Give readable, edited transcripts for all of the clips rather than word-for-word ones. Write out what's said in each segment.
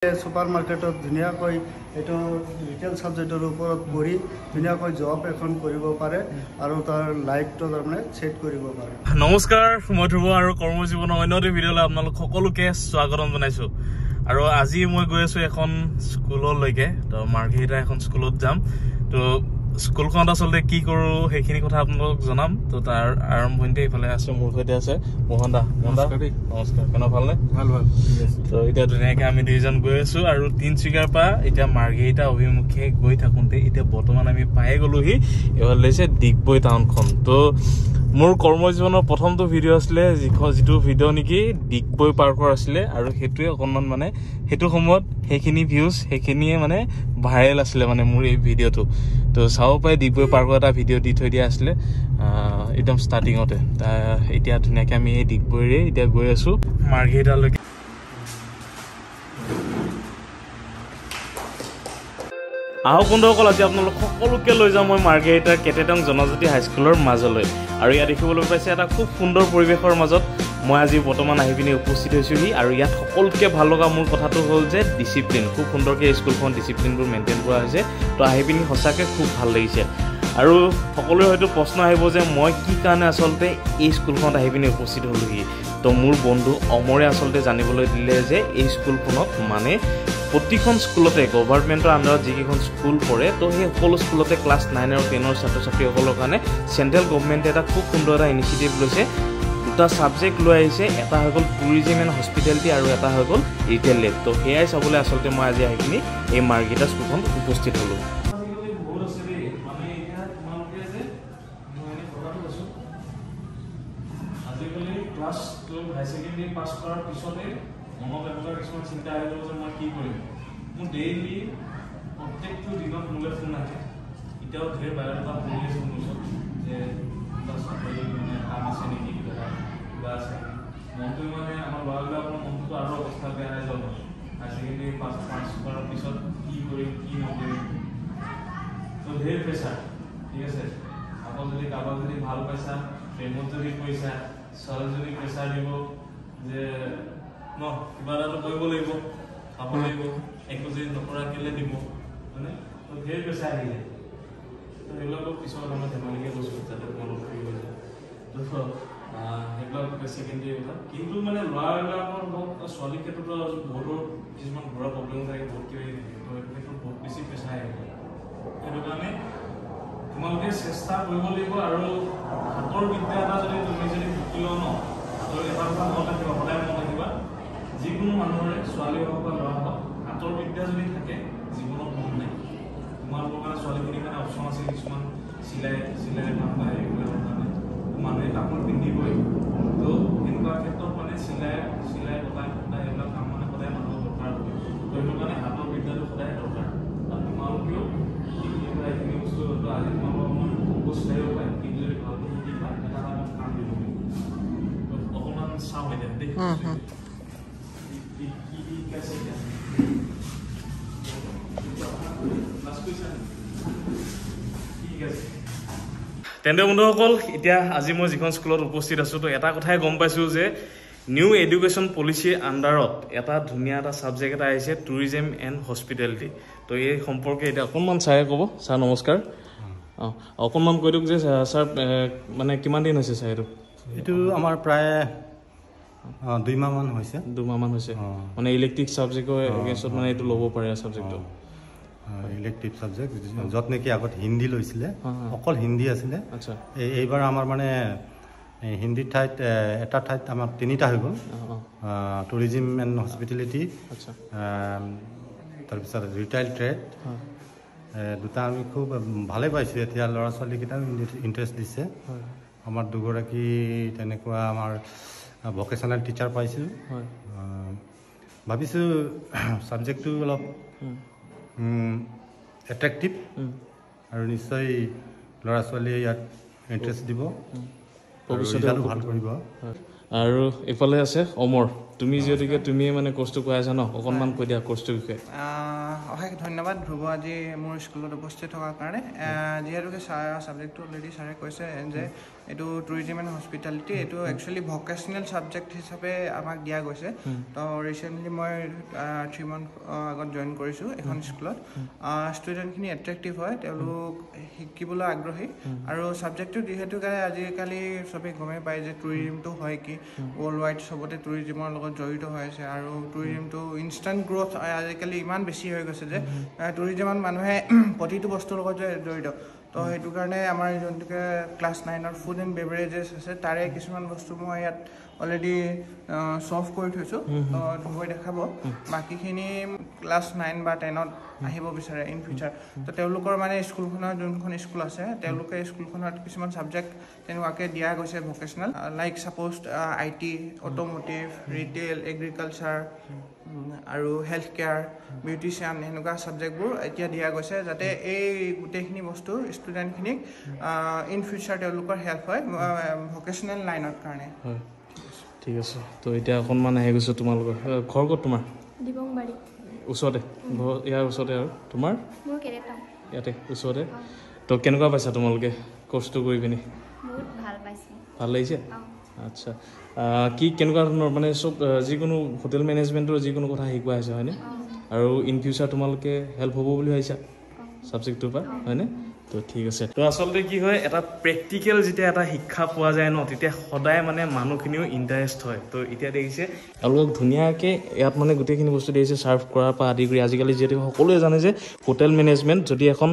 Super মাৰ্কেটত ধুনীয়াকৈ এইটো ৰিটেইল ছাবজেক্টৰ ওপৰত পঢ়ি ধুনীয়াকৈ জব এখন কৰিব পাৰে আৰু তাৰ লাইফটো তাৰমানে ছেট কৰিব পাৰে। নমস্কাৰ, মই ধ্ৰুৱ আৰু কৰ্মজীৱনৰ অন্য এটা ভিডিঅ'লৈ আপোনালোক সকলোকে স্বাগতম জনাইছোঁ। আৰু আজি মই গৈ আছোঁ এখন স্কুললৈকে। তো মাৰ্ঘেৰিটা এখন স্কুলত যাম। তো স্কুলখনত আচলতে কি কৰোঁ সেইখিনি কথা আপোনালোকক জনাম। তো তাৰ আৰম্ভণিতে এইফালে আছে, মোৰ সৈতে আছে মোহন দা। নমস্কাৰ, কেনে ভালনে? ভাল ভাল। তো এতিয়া ধুনীয়াকৈ আমি দুইজন গৈ আছোঁ আৰু তিনিচুকীয়াৰ পৰা এতিয়া মাৰ্ঘেৰিটা অভিমুখে গৈ থাকোঁতে এতিয়া বৰ্তমান আমি পাই গ'লোহি এইফালে হৈছে ডিগবৈ টাউনখন। তো মোৰ কৰ্মজীৱনৰ প্ৰথমটো ভিডিঅ' আছিলে যিটো ভিডিঅ' নেকি ডিগবৈ পাৰ্কৰ আছিলে, আৰু সেইটোৱে অকণমান মানে সেইটো সময়ত সেইখিনি ভিউজ সেইখিনিয়ে মানে ভাইৰেল আছিলে মানে মোৰ এই ভিডিঅ'টো। তো চাব পাৰি ডিগবৈ পাৰ্কৰ এটা ভিডিঅ' দি থৈ দিয়া আছিলে একদম ষ্টাৰ্টিঙতে। এতিয়া ধুনীয়াকৈ আমি এই ডিগবৈৰে এতিয়া গৈ আছোঁ মাৰ্ঘেৰিটালৈকে। আহক বন্ধুসকল, আজি আপোনালোক সকলোকে লৈ যাওঁ মই মাৰ্ঘেৰিটাৰ কেটেটং জনজাতি হাইস্কুলৰ মাজলৈ। আৰু ইয়াত দেখিবলৈ পাইছে এটা খুব সুন্দৰ পৰিৱেশৰ মাজত মই আজি বৰ্তমান আহি পিনি উপস্থিত হৈছোঁহি। আৰু ইয়াত সকলোতকৈ ভাল লগা মোৰ কথাটো হ'ল যে ডিচিপ্লিন, খুব সুন্দৰকৈ এই স্কুলখন ডিচিপ্লিনবোৰ মেইনটেইন কৰা হৈছে। তো আহি পিনি সঁচাকৈ খুব ভাল লাগিছে। আৰু সকলোৰে হয়তো প্ৰশ্ন আহিব যে মই কি কাৰণে আচলতে এই স্কুলখনত আহি পিনি উপস্থিত হ'লোহি। তো মোৰ বন্ধু অমৰে আচলতে জানিবলৈ দিলে যে এই স্কুলখনত মানে প্ৰতিখন স্কুলতে গভৰ্ণমেণ্টৰ আণ্ডাৰত যিকেইখন স্কুল পৰে, তো সেই সকলো স্কুলতে ক্লাছ 9 আৰু 10 ছাত্ৰ ছাত্ৰীসকলৰ কাৰণে চেণ্ট্ৰেল গভৰ্ণমেণ্টে এটা খুব সুন্দৰ এটা ইনিচিয়েটিভ লৈছে। দুটা ছাবজেক্ট লৈ আহিছে, এটা হৈ গ'ল টুৰিজিম এণ্ড হস্পিটেলিটি আৰু এটা হৈ গ'ল ৰিটেইল লেব। তো সেয়াই চাবলৈ আচলতে মই আজি আহি কিনি এই মাৰ্ঘেৰিটা স্কুলখন উপস্থিত হ'লোঁ। আজিকালি ক্লাছ 12 হাই ছেকেণ্ডেৰী পাছ কৰাৰ পিছতে মনত এনেকুৱা কিছুমান চিন্তা আহি গ'ল যে মই কি কৰিম। মোৰ ডেইলি প্ৰত্যেকটো দিনত মোলৈ ফোন আহে। এতিয়াও ধেৰ বায়'ডাটা পঢ়ি আছোঁ মোৰ ওচৰত যে কিবা চাকৰি মানে কাম আছে নেকি, কিবা আছে। মনটো মানে আমাৰ ল'ৰাবিলাকৰ মনটোতো আৰু অৱস্থা বেয়া হৈ যাব। হাই ছেকেণ্ডেৰী পাছ কৰাৰ পিছত কি কৰিম কি নকৰিম, তো ধেৰ প্ৰেছাৰ। ঠিক আছে, আকৌ যদি কাৰোবাক যদি ভাল পাইছা, প্ৰেমত যদি কৈছা, ছোৱালীজনী প্ৰেছাৰ দিব যে ন কিবা এটাতো কৰিব লাগিব, খাব লাগিব, একো যদি নকৰা কেলৈ দিব, হয়নে? তো ধেৰ প্ৰেছাৰ আহি যায়। তো সেইবিলাকৰ পিছত আমাৰ ধেমালিকৈ কৈছোঁ যাতে তোমালোক ফ্ৰী হৈ যায়। তো সেইবিলাক ছেকেণ্ডেৰী কথা। কিন্তু মানে ল'ৰাবিলাকৰ হওক ছোৱালীৰ ক্ষেত্ৰতো বহুতো কিছুমান ঘৰৰ প্ৰব্লেম থাকে, বহুত কিবা থাকে। তো সেইটো ক্ষেত্ৰত বহুত বেছি প্ৰেছাৰ আহি যায়। সেইটো কাৰণে তোমালোকে চেষ্টা কৰিব লাগিব। আৰু হাতৰ বিদ্যা এটা যদি তুমি যদি শিকি লওঁ ন, হাতৰ এটা কথা মনত ৰাখিবা, সদায় মনত ৰাখিবা, যিকোনো মানুহৰে ছোৱালী হওক বা ল'ৰা হওক হাতৰ বিদ্যা যদি থাকে জীৱনত ভুল নাই। তোমালোকৰ কাৰণে ছোৱালীখিনিৰ কাৰণে অপশ্যন আছে কিছুমান, চিলাই কাম বা এইবিলাকৰ কাৰণে মানুহে কাপোৰ পিন্ধিবই। তো এনেকুৱা ক্ষেত্ৰত মানে চিলাই কটাই এইবিলাক কাম মানে সদায় মানুহৰ দৰকাৰ হয়। তো সেইটো কাৰণে হাতৰ বিদ্যাটো সদায় দৰকাৰ। আৰু তোমালোকেও এইখিনি বস্তু আজি তোমালোকৰ অকণমান কষ্ট আহিব পাৰে, কিন্তু যদি ভালকৈ শিকি পায় এটা কাম দিব পাৰিব। অকণমান চাওঁ এতিয়া দেই তেন্তে বন্ধুসকল, এতিয়া আজি মই যিখন স্কুলত উপস্থিত আছোঁ, তো এটা কথাই গম পাইছোঁ যে নিউ এডুকেশ্যন পলিচিৰ আণ্ডাৰত এটা ধুনীয়া এটা ছাবজেক্ট এটা আহিছে, টুৰিজিম এণ্ড হস্পিটেলিটি। তো এই সম্পৰ্কে এতিয়া অকণমান ছাৰে ক'ব। ছাৰ নমস্কাৰ। অকণমান কৈ দিয়ক যে ছাৰ মানে কিমান দিন হৈছে ছাৰ এইটো আমাৰ প্ৰায় 2 মাহমান হৈছে। 2 মাহমান হৈছে মানে ইলেক্টিভ ছাবজেক্টৰ এগেইনষ্টত মানে এইটো ল'ব পাৰে ছাবজেক্টটো। ইলেক্টিভ ছাবজেক্ট য'ত নেকি আগত হিন্দী লৈছিলে, অকল হিন্দী আছিলে। আচ্ছা, এইবাৰ আমাৰ মানে হিন্দীৰ ঠাইত এটা ঠাইত আমাৰ 3টা হৈ গ'ল, টুৰিজিম এণ্ড হস্পিটেলিটি, তাৰপিছত ৰিটেইল ট্ৰেড। 2টা আমি খুব ভালেই পাইছোঁ। এতিয়া ল'ৰা ছোৱালীকেইটাও ইণ্টাৰেষ্ট দিছে। আমাৰ 2গৰাকী তেনেকুৱা আমাৰ ভকেশ্যনেল টিচাৰ পাইছোঁ। ভাবিছোঁ ছাবজেক্টটো অলপ এট্ৰেক্টিভ আৰু নিশ্চয় ল'ৰা ছোৱালীয়ে ইয়াত ইণ্টাৰেষ্ট দিব, ভৱিষ্যতে ভাল কৰিব। আৰু এইফালে আছে অমৰ। তুমি যিহেতুকে তুমি মানে কোৰ্চটো কৈ আছা ন অকণমান কৈ দিয়া কোৰ্চটোৰ বিষয়ে অশেষ ধন্যবাদ ধ্ৰুৱ আজি মোৰ স্কুলত উপস্থিত থকাৰ কাৰণে যিহেতুকে ছাবজেক্টটো অলৰেডি ছাৰে কৈছে যে এইটো টুৰিজিম এণ্ড হস্পিটেলিটি এইটো একচুৱেলি ভকেশ্যনেল ছাবজেক্ট হিচাপে আমাক দিয়া গৈছে তো ৰিচেণ্টলি মই 3 মান্থ আগত জইন কৰিছোঁ এখন স্কুলত ষ্টুডেণ্টখিনি এট্ৰেক্টিভ হয় তেওঁলোক শিকিবলৈ আগ্ৰহী আৰু ছাবজেক্টটো যিহেতুকে আজিকালি চবেই গমেই পায় যে টুৰিজিমটো হয় কি ৱৰ্ল্ড ৱাইড চবতে টুৰিজিমৰ লগত জড়িত হৈ আছে আৰু টুৰিজিমটো ইনষ্টেণ্ট গ্ৰ'থ আজিকালি ইমান বেছি হৈ গৈছে যে টুৰিজিমত মানুহে প্ৰতিটো বস্তুৰ লগত জড়িত তো সেইটো কাৰণে আমাৰ যোনটোকে ক্লাছ 9ৰ ফুড এণ্ড বেভাৰেজেছ আছে তাৰে কিছুমান বস্তু মই ইয়াত অলৰেডি ছল্ভ কৰি থৈছোঁ তো ধ্ৰুৱই দেখাব বাকীখিনি ক্লাছ 9 বা 10ত আহিব বিচাৰে ইন ফিউচাৰ তো তেওঁলোকৰ মানে স্কুলখনৰ যোনখন স্কুল আছে তেওঁলোকে স্কুলখনত কিছুমান ছাবজেক্ট তেনেকুৱাকৈ দিয়া গৈছে vocational like suppose IT automotive retail agriculture আৰু হেল্থ কেয়াৰ বিউটিচিয়ান এনেকুৱা ছাবজেক্টবোৰ এতিয়া দিয়া গৈছে যাতে এই গোটেইখিনি বস্তু ষ্টুডেণ্টখিনিক ইন ফিউচাৰ তেওঁলোকৰ হেল্প হয় ভকেশ্যনেল লাইনৰ কাৰণে ঠিক আছে তো এতিয়া অকণমান আহি গৈছোঁ তোমালোকৰ ঘৰ ক'ত তোমাৰ দিবংবাৰী ওচৰতে ইয়াৰ ওচৰতে আৰু তোমাৰ মোৰ কেৰেটাও ইয়াতে ওচৰতে তো কেনেকুৱা পাইছা তোমালোকে কোৰ্চটো কৰি পিনি বহুত ভাল পাইছোঁ ভাল লাগিছে আচ্ছা কি কেনেকুৱা ধৰণৰ মানে চব যিকোনো হোটেল মেনেজমেণ্টৰ যিকোনো কথা শিকোৱা হৈছে হয়নে আৰু ইন ফিউচাৰ তোমালোকে হেল্প হ'ব বুলি ভাবিছা ছাবজেক্টটোৰ পৰা হয়নে তো ঠিক আছে তো আচলতে কি হয় এটা প্ৰেক্টিকেল যেতিয়া এটা শিক্ষা পোৱা যায় ন তেতিয়া সদায় মানে মানুহখিনিও ইণ্টাৰেষ্ট হয় তো এতিয়া দেখিছে অলপ ধুনীয়াকৈ ইয়াত মানে গোটেইখিনি বস্তু দেখিছে ছাৰ্ভ কৰাৰ পৰা আদি কৰি আজিকালি যিহেতু সকলোৱে জানে যে হোটেল মেনেজমেণ্ট যদি এখন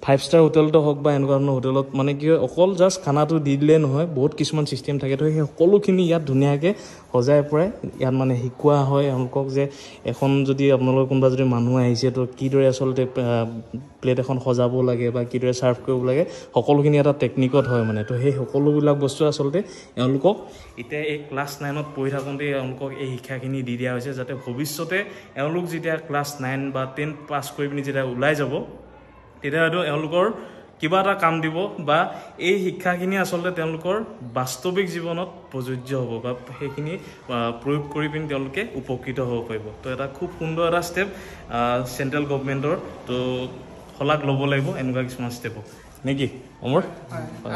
5 ষ্টাৰ হোটেলটো হওক বা এনেকুৱা ধৰণৰ হোটেলত মানে কি হয় অকল জাষ্ট খানাটো দি দিলে নহয় বহুত কিছুমান ছিষ্টেম থাকে তো সেই সকলোখিনি ইয়াত ধুনীয়াকৈ সজাই পৰাই ইয়াত মানে শিকোৱা হয় এওঁলোকক যে এখন যদি আপোনালোকৰ কোনোবা যদি মানুহ আহিছে তো কিদৰে আচলতে প্লেট এখন সজাব লাগে বা কিদৰে ছাৰ্ভ কৰিব লাগে সকলোখিনি এটা টেকনিকত হয় মানে তো সেই সকলোবিলাক বস্তু আচলতে এওঁলোকক এতিয়া এই ক্লাছ 9ত পঢ়ি থাকোঁতে এওঁলোকক এই শিক্ষাখিনি দি দিয়া হৈছে যাতে ভৱিষ্যতে এওঁলোক যেতিয়া ক্লাছ 9 বা 10 পাছ কৰি পিনি যেতিয়া ওলাই যাব তেতিয়া হয়তো এওঁলোকৰ কিবা এটা কাম দিব বা এই শিক্ষাখিনি আচলতে তেওঁলোকৰ বাস্তৱিক জীৱনত প্ৰযোজ্য হ'ব বা সেইখিনি প্ৰয়োগ কৰি পিনি তেওঁলোকে উপকৃত হ'ব পাৰিব তো এটা খুব সুন্দৰ এটা ষ্টেপ চেণ্ট্ৰেল গভৰ্ণমেণ্টৰ তো শলাগ ল'ব লাগিব এনেকুৱা কিছুমান ষ্টেপক নেকি অমৰ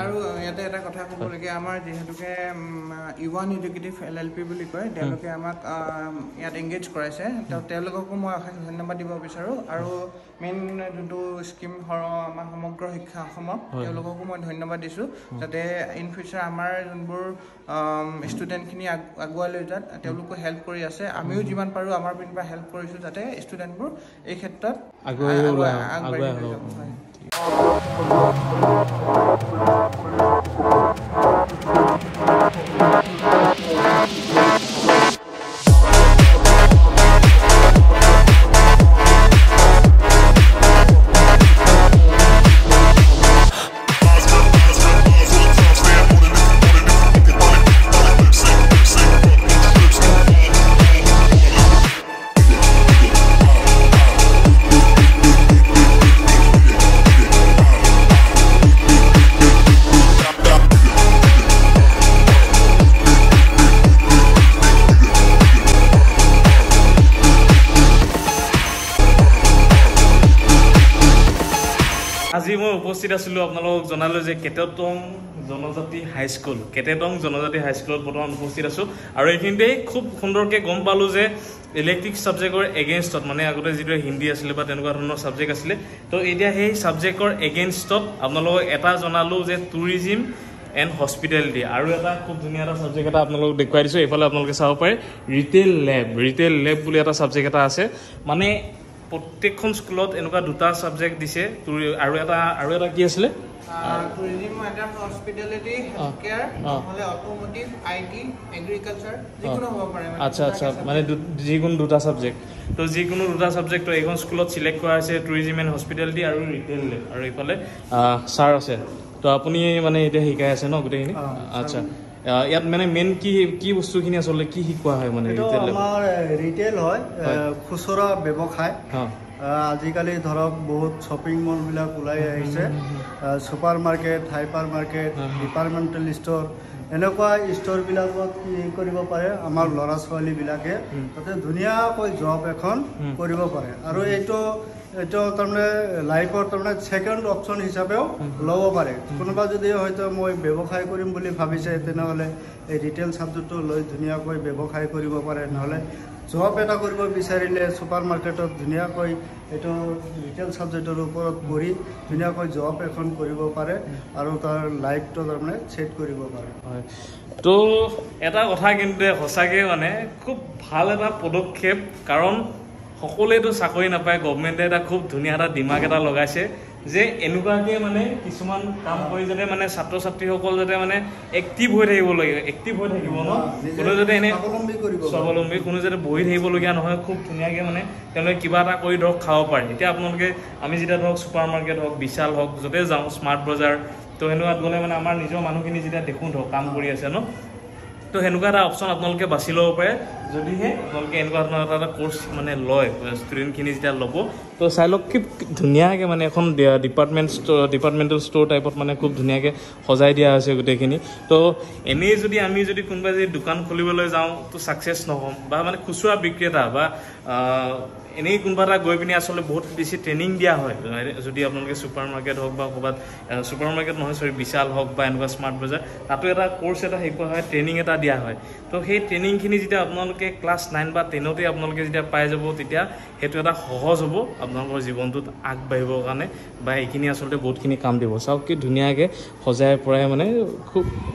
আৰু ইয়াতে এটা কথা ক'বলগীয়া আমাৰ যিহেতুকে ইউৱান এডুকেটিভ LLP বুলি কয় তেওঁলোকে আমাক ইয়াত এংগেজ কৰাইছে তেওঁলোককো মই অশেষ ধন্যবাদ দিব বিচাৰোঁ আৰু মেইন যোনটো স্কিম আমাৰ সমগ্ৰ শিক্ষা অসমত তেওঁলোককো মই ধন্যবাদ দিছোঁ যাতে ইন ফিউচাৰ আমাৰ যোনবোৰ ষ্টুডেণ্টখিনি আগুৱাই লৈ যাত তেওঁলোকো হেল্প কৰি আছে আমিও যিমান পাৰোঁ আমাৰ পিনৰ পৰা হেল্প কৰিছোঁ যাতে ষ্টুডেণ্টবোৰ এই ক্ষেত্ৰত আগবাঢ়ি লৈ যাব হয় আজি মই উপস্থিত আছিলোঁ আপোনালোকক জনালোঁ যে কেটেটং জনজাতি হাইস্কুলত বৰ্তমান উপস্থিত আছোঁ আৰু এইখিনিতেই খুব সুন্দৰকৈ গম পালোঁ যে ইলেক্ট্ৰিক ছাবজেক্টৰ এগেইনষ্টত মানে আগতে যিটো হিন্দী আছিলে বা তেনেকুৱা ধৰণৰ ছাবজেক্ট আছিলে তো এতিয়া সেই ছাবজেক্টৰ এগেইনষ্টত আপোনালোকক এটা জনালোঁ যে টুৰিজিম এণ্ড হস্পিটেলিটি আৰু এটা খুব ধুনীয়া এটা ছাবজেক্ট এটা আপোনালোকক দেখুৱাই দিছোঁ এইফালে আপোনালোকে চাব পাৰে ৰিটেইল লেব বুলি এটা ছাবজেক্ট এটা আছে মানে প্ৰত্যেকখন স্কুলত এনেকুৱা দুটা ছাবজেক্ট দিছে আৰু এটা কি আছিলে tourism and hospitality health care নহ'লে অট'ম'টিভ IT এগ্ৰিকালচাৰ যিকোনো হ'ব পাৰে আচ্ছা মানে যিকোনো দুটা ছাবজেক্ট তো যিকোনো দুটা ছাবজেক্ট এইখন স্কুলত চিলেক্ট কৰা হৈছে টুৰিজিম এণ্ড হস্পিটেলিটি আৰু ৰিটেইল লেব আৰু এইফালে ছাৰ আছে তো আপুনি মানে এতিয়া শিকাই আছে ন গোটেইখিনি আচ্ছা ইয়াত মানে মেইন কি বস্তুখিনি আচলতে কি শিকোৱা হয় মানে আমাৰ ৰিটেইল হয় খুচুৰা ব্যৱসায় আজিকালি ধৰক বহুত শ্বপিং মলবিলাক ওলাই আহিছে super market hyper market departmental store এনেকুৱা ষ্ট'ৰবিলাকত কি কৰিব পাৰে আমাৰ ল'ৰা ছোৱালীবিলাকে তাতে ধুনীয়াকৈ জব এখন কৰিব পাৰে আৰু এইটো তাৰমানে লাইফৰ তাৰমানে ছেকেণ্ড অপশ্যন হিচাপেও ল'ব পাৰে কোনোবা যদি হয়তো মই ব্যৱসায় কৰিম বুলি ভাবিছে তেনেহ'লে এই ৰিটেইল ছাবজেক্টটো লৈ ধুনীয়াকৈ ব্যৱসায় কৰিব পাৰে নহ'লে জব এটা কৰিব বিচাৰিলে ছুপাৰ মাৰ্কেটত ধুনীয়াকৈ এইটো ৰিটেইল ছাবজেক্টৰ ওপৰত পঢ়ি ধুনীয়াকৈ জব এখন কৰিব পাৰে আৰু তাৰ লাইফটো তাৰমানে ছেট কৰিব পাৰে হয় তো এটা কথা কিন্তু সঁচাকৈ মানে খুব ভাল এটা পদক্ষেপ কাৰণ সকলোৱেতো চাকৰি নাপায় গভৰ্ণমেণ্টে এটা খুব ধুনীয়া এটা দিমাগ এটা লগাইছে যে এনেকুৱাকৈ মানে কিছুমান কাম কৰি যাতে মানে ছাত্ৰ ছাত্ৰীসকল যাতে মানে এক্টিভ হৈ থাকিব ন কোনো যাতে এনে স্বাৱলম্বী কোনো যাতে বহি থাকিবলগীয়া নহয় খুব ধুনীয়াকৈ মানে তেওঁলোকে কিবা এটা কৰি ধৰক খাব পাৰে এতিয়া আপোনালোকে আমি যেতিয়া ধৰক ছুপাৰ মাৰ্কেট হওক বিশাল হওক য'তে যাওঁ স্মাৰ্ট বজাৰ তো সেনেকুৱাত গ'লে মানে আমাৰ নিজৰ মানুহখিনি যেতিয়া দেখোঁ ধৰক কাম কৰি আছে ন তো সেনেকুৱা এটা অপশ্যন আপোনালোকে বাছি ল'ব পাৰে যদিহে আপোনালোকে এনেকুৱা ধৰণৰ এটা কোৰ্চ লয় ষ্টুডেণ্টখিনি যেতিয়া ল'ব তো চাই লওক খুব ধুনীয়াকৈ এখন ডিপাৰ্টমেণ্টেল ষ্ট'ৰ টাইপত খুব ধুনীয়াকৈ সজাই দিয়া হৈছে গোটেইখিনি তো এনেই আমি যদি কোনোবাই যদি দোকান খুলিবলৈ যাওঁ তো ছাকচেছ নহ'ম বা খুচুৰা বিক্ৰেতা বা এনেই কোনোবা এটা গৈ পিনি আচলতে বহুত বেছি ট্ৰেইনিং দিয়া হয় যদি আপোনালোকে ছুপাৰ মাৰ্কেট হওক বা ক'ৰবাত ছুপাৰ মাৰ্কেট নহয় বিশাল হওক বা এনেকুৱা স্মাৰ্ট বজাৰ তাতো এটা কোৰ্চ এটা শিকোৱা হয় ট্ৰেইনিং এটা দিয়া হয় তো সেই ট্ৰেইনিংখিনি যেতিয়া আপোনালোকে ক্লাছ 9 বা 10তে আপোনালোকে যেতিয়া পাই যাব তেতিয়া সেইটো এটা সহজ হ'ব আপোনালোকৰ জীৱনটোত আগবাঢ়িবৰ কাৰণে বা এইখিনি আচলতে বহুতখিনি কাম দিব চাওক কি ধুনীয়াকৈ সজাই পৰাই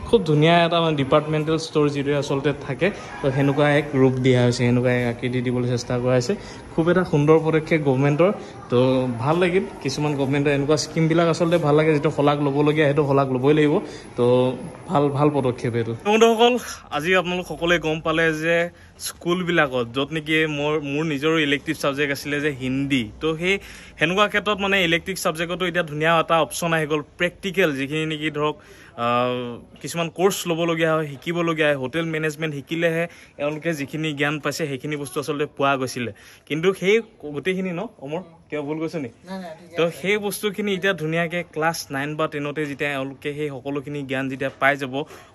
খুব ধুনীয়া এটা ডিপাৰ্টমেণ্টেল ষ্ট'ৰ যিটোৱে আচলতে থাকে তো সেনেকুৱা এক ৰূপ দিয়া হৈছে সেনেকুৱা এক আকৃতি দিবলৈ চেষ্টা কৰা হৈছে খুব এটা সুন্দৰ পদক্ষেপ গভৰ্ণমেণ্টৰ তো ভাল লাগিল কিছুমান গভৰ্ণমেণ্টৰ এনেকুৱা স্কিমবিলাক আচলতে ভাল লাগে যিটো শলাগ ল'বলগীয়া সেইটো শলাগ ল'বই লাগিব তো ভাল পদক্ষেপ এইটো বন্ধুসকল আজি আপোনালোক সকলোৱে গম পালে যে স্কুলবিলাকত য'ত নেকি মোৰ নিজৰো ইলেক্টিভ ছাবজেক্ট আছিলে যে হিন্দী তো সেই সেনেকুৱা ক্ষেত্ৰত ইলেক্টিভ ছাবজেক্টতো এতিয়া ধুনীয়া এটা অপশ্যন আহি গ'ল প্ৰেক্টিকেল যিখিনি নেকি ধৰক কিছুমান কোৰ্চ ল'বলগীয়া হয় শিকিবলগীয়া হয় হোটেল মেনেজমেণ্ট শিকিলেহে এওঁলোকে যিখিনি জ্ঞান পাইছে সেইখিনি বস্তু আচলতে পোৱা গৈছিলে কিন্তু সেই গোটেইখিনি অমৰ কিয় ভুল কৈছে নি তো সেই বস্তুখিনি এতিয়া ধুনীয়াকৈ ক্লাছ 9 বা 10তে যেতিয়া এওঁলোকে সেই সকলোখিনি জ্ঞান যেতিয়া পাই যাব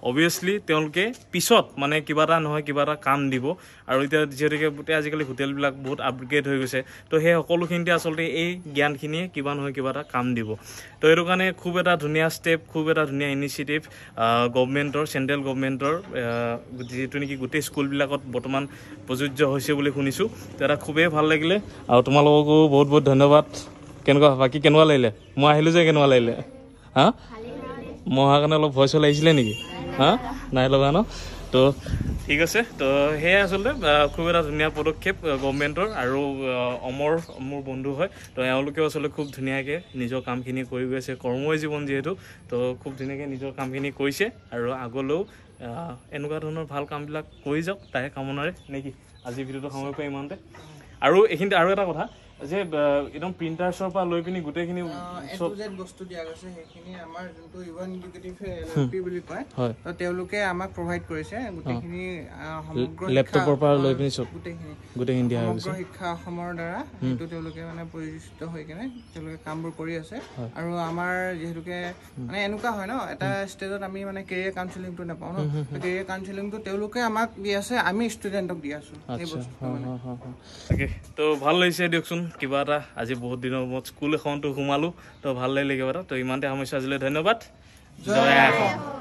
অবভিয়াছলি তেওঁলোকে পিছত কিবা এটা নহয় কিবা এটা কাম দিব আৰু এতিয়া যিহেতুকে গোটেই আজিকালি হোটেলবিলাক বহুত আপগ্ৰেড হৈ গৈছে তো সেই সকলোখিনিতে আচলতে এই জ্ঞানখিনিয়ে কিবা নহয় কিবা এটা কাম দিব তো সেইটো কাৰণে খুব এটা ধুনীয়া ষ্টেপ খুব এটা ধুনীয়া ইনিচিয়েটিভ গভৰ্ণমেণ্টৰ চেণ্ট্ৰেল গভৰ্ণমেণ্টৰ যিটো নেকি গোটেই স্কুলবিলাকত বৰ্তমান প্ৰযোজ্য হৈছে বুলি শুনিছোঁ তো এটা খুবেই ভাল লাগিলে আৰু তোমালোককো বহুত বহুত ধন্যবাদ বাকী কেনেকুৱা লাগিলে মই আহিলোঁ যে কেনেকুৱা লাগিলে হা মই অহাৰ কাৰণে অলপ ভয় চল আহিছিলে নেকি নাই লগা ন তো ঠিক আছে তো সেয়াই আচলতে খুব এটা ধুনীয়া পদক্ষেপ গভৰ্ণমেণ্টৰ আৰু মোৰ বন্ধু হয় তো এওঁলোকেও আচলতে খুব ধুনীয়াকৈ নিজৰ কামখিনি কৰি গৈ আছে কৰ্মই জীৱন যিহেতু তো খুব ধুনীয়াকৈ নিজৰ কামখিনি কৰিছে আৰু আগলৈও এনেকুৱা ধৰণৰ ভাল কামবিলাক কৰি যাওক তাৰে কামনাৰে নেকি আজি ভিডিঅ'টো সামৰিব পাৰিম ইমানতে আৰু এইখিনিতে আৰু এটা কথা যে একদম প্ৰিণ্টাৰ্ছৰ পৰা লৈ পিনি গোটেইখিনি বস্তু দিয়া গৈছে সেইখিনি আমাৰ যোনটো ইভেন এডুকেটিভ এলএলপি বুলি কয় তো তেওঁলোকে আমাক প্ৰভাইড কৰিছে গোটেইখিনি সমগ্ৰ লেপটপৰ পৰা লৈ পিনি চব গোটেইখিনি দিয়া হৈছে শিক্ষা অসমৰ দ্বাৰা সেইটো তেওঁলোকে পৰিচিত হৈ কেনে তেওঁলোকে কামবোৰ কৰি আছে আৰু আমাৰ যিহেতুকে এনেকুৱা হয় ন এটা ষ্টেজত আমি কেৰিয়াৰ কাউন্সেলিংটো নাপাওঁ ন কেৰিয়াৰ কাউন্সেলিংটো তেওঁলোকে আমাক দি আছে আমি ষ্টুডেণ্টক দি আছো এই বস্তু তো ভাল লাগিছে দিয়কচোন কিবা এটা আজি বহুত দিনৰ মূৰত স্কুল এখনতো সোমালোঁ তো ভাল লাগিলে কিবা এটা তো ইমানতে সমস্যা আজিলৈ ধন্যবাদ জয় আই অসম।